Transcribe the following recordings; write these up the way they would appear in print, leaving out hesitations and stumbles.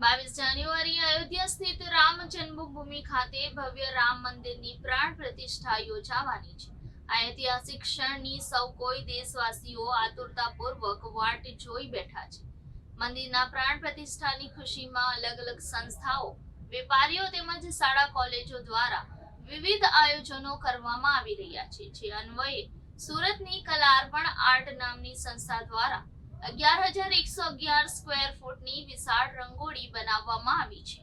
22 જાન્યુઆરી અયોધ્યા સ્થિત રામ જન્મભૂમિ ખાતે ભવ્ય રામ મંદિરની પ્રાણ પ્રતિષ્ઠા યોજાવાની છે। આ ઐતિહાસિક ક્ષણની સૌ કોઈ દેશવાસીઓ આતુરતાપૂર્વક વાટ જોઈ બેઠા છે। મંદિરના પ્રાણ પ્રતિષ્ઠાની ખુશીમાં અલગ અલગ સંસ્થાઓ, વેપારીઓ તેમજ શાળા કોલેજો દ્વારા વિવિધ આયોજનો કરવામાં આવી રહ્યા છે। જે અન્વયે સુરતની કલાર્પણ આર્ટ નામની સંસ્થા દ્વારા 11,111 સ્ક્વેર ફૂટની વિશાળ રંગોળી બનાવવામાં આવી છે।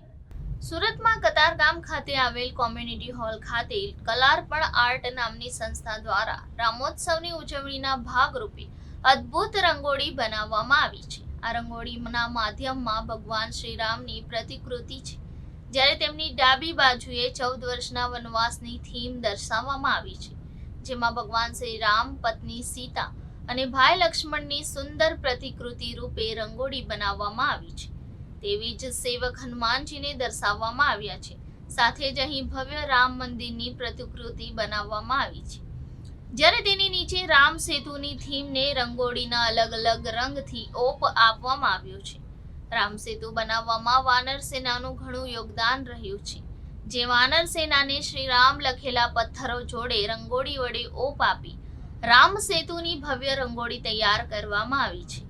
સુરતમાં કતારગામ ખાતે આવેલ કોમ્યુનિટી હોલ ખાતે કલાર્પણ આર્ટ નામની સંસ્થા દ્વારા રામોત્સવની ઉજવણીના ભાગરૂપે અદ્ભુત રંગોળી બનાવવામાં આવી છે। આ રંગોળીના માધ્યમમાં ભગવાન શ્રીરામની પ્રતિકૃતિ છે, જ્યારે તેમની ડાબી બાજુએ 14 વર્ષના વનવાસની થીમ દર્શાવવામાં આવી છે, જેમાં ભગવાન શ્રીરામ, પત્ની સીતા અને ભાઈ લક્ષ્મણની સુંદર પ્રતિકૃતિ રૂપે રંગોળી બનાવવામાં આવી છે। તેવી જ સેવક હનુમાનજીને દર્શાવવામાં આવ્યા છે। સાથે જ અહીં ભવ્ય રામ મંદિરની પ્રતિકૃતિ બનાવવામાં આવી છે, જ્યારે તેની નીચે રામ સેતુની થીમને રંગોળીના અલગ અલગ રંગથી ઓપ આપવામાં આવ્યો છે। રામ સેતુ બનાવવામાં વાનર સેનાનું ઘણું યોગદાન રહ્યું છે, જે વાનર સેનાને શ્રીરામ લખેલા પથ્થરો જોડે રંગોળી વડે ઓપ આપી રામ સેતુની ભવ્ય રંગોળી તૈયાર કરવામાં આવી છે।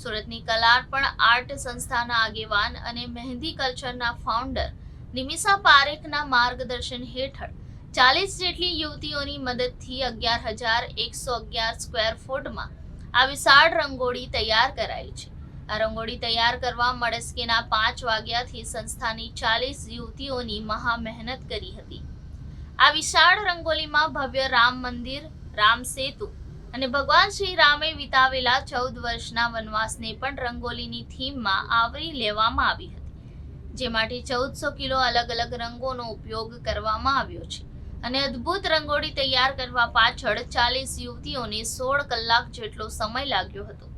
સુરતની કલાર્પણ આર્ટ સંસ્થાના આગેવાન અને મહેંદી કલ્ચરના ફાઉન્ડર નિમિષા પારેખના માર્ગદર્શન હેઠળ 40 જેટલી યુવતીઓની મદદથી 11,111 સ્ક્વેર ફૂટમાં આ વિશાળ રંગોળી તૈયાર કરાઈ છે। આ રંગોળી તૈયાર કરવા મળસ્કેના 5 વાગ્યાથી સંસ્થાની 40 યુવતીઓની મહા મહેનત કરી હતી। આ વિશાળ રંગોળીમાં ભવ્ય રામ મંદિર, રામ સેતુ અને ભગવાન શ્રી રામે વિતાવેલા 14 વર્ષના વનવાસને પણ રંગોળીની થીમમાં આવરી લેવામાં આવી હતી, જેમાંથી 1400 કિલો અલગ અલગ રંગોનો ઉપયોગ કરવામાં આવ્યો છે અને અદ્ભુત રંગોળી તૈયાર કરવા પાછળ 40 યુવતીઓને 16 કલાક જેટલો સમય લાગ્યો હતો।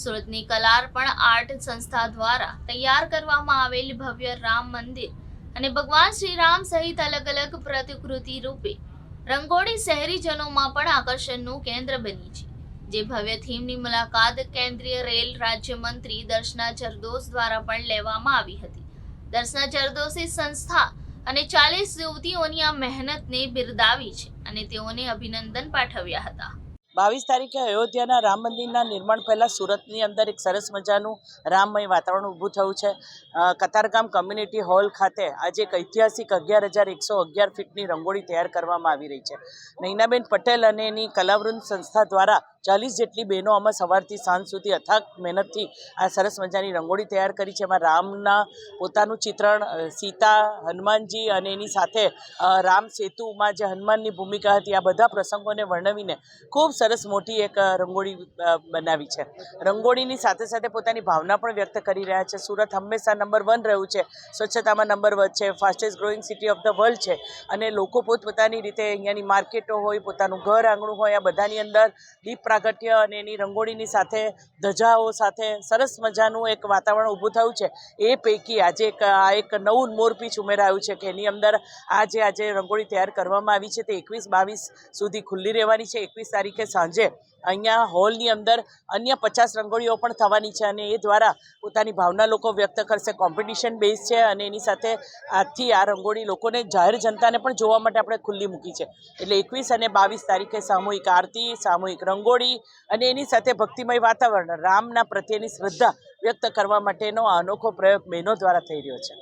સુરતની કલાર્પણ આર્ટ સંસ્થા દ્વારા તૈયાર કરવામાં આવેલ ભવ્ય રામ મંદિર અને ભગવાન શ્રી રામ સહિત અલગ અલગ પ્રતિકૃતિ રૂપે રંગોળી શહેરીજનોમાં પણ આકર્ષણનું કેન્દ્ર બની છે। જે ભવ્ય થીમની મુલાકાત કેન્દ્રીય રેલ રાજ્યમંત્રી દર્શના જરદોશ દ્વારા પણ લેવામાં આવી હતી। દર્શના જરદોશે સંસ્થા અને 40 યુવતીઓની આ મહેનતને બિરદાવી છે અને તેઓને અભિનંદન પાઠવ્યા હતા। 22 તારીખે અયોધ્યાના રામ મંદિરના નિર્માણ પહેલાં સુરતની અંદર એક સરસ મજાનું રામમય વાતાવરણ ઊભું થયું છે। કતારગામ કમ્યુનિટી હોલ ખાતે આજે એક ઐતિહાસિક 11,111 ફીટની રંગોળી તૈયાર કરવામાં આવી રહી છે। નૈનાબેન પટેલ અને એની કલાવૃંદ સંસ્થા દ્વારા 40 જેટલી બહેનો આમાં સવારથી સાંજ સુધી અથાગ મહેનતથી આ સરસ મજાની રંગોળી તૈયાર કરી છે। એમાં રામના પોતાનું ચિત્રણ, સીતા, હનુમાનજી અને એની સાથે રામ સેતુમાં જે હનુમાનની ભૂમિકા હતી, આ બધા પ્રસંગોને વર્ણવીને ખૂબ સરસ મોટી એક રંગોળી બનાવી છે। રંગોળીની સાથે સાથે પોતાની ભાવના પણ વ્યક્ત કરી રહ્યા છે। સુરત હંમેશા નંબર 1 રહ્યું છે, સ્વચ્છતામાં નંબર 1 છે, fastest growing city of the world છે અને લોકો પોતપોતાની રીતે અહીંયાની માર્કેટો હોય, પોતાનું ઘર આંગણું હોય, આ બધાની અંદર દીપ પ્રાગટ્ય અને એની રંગોળીની સાથે ધજાઓ સાથે સરસ મજાનું એક વાતાવરણ ઊભું થયું છે। એ પૈકી આજે એક નવું મોરપીંછ ઉમેરાયું છે કે એની અંદર આજે રંગોળી તૈયાર કરવામાં આવી છે તે 21-22 સુધી ખુલ્લી રહેવાની છે। 21 તારીખે સાંજે અહીંયા હોલની અંદર અન્ય 50 રંગોળીઓ પણ થવાની છે અને એ દ્વારા પોતાની ભાવના લોકો વ્યક્ત કરશે। કોમ્પિટિશન બેઝ છે અને એની સાથે આજથી આ રંગોળી લોકોને, જાહેર જનતાને પણ જોવા માટે આપણે ખુલ્લી મૂકી છે। એટલે 21 અને 22 તારીખે સામૂહિક આરતી, સામૂહિક રંગોળી અને એની સાથે ભક્તિમય વાતાવરણ, રામના પ્રત્યેની શ્રદ્ધા વ્યક્ત કરવા માટેનો આ અનોખો પ્રયોગ બહેનો દ્વારા થઈ રહ્યો છે।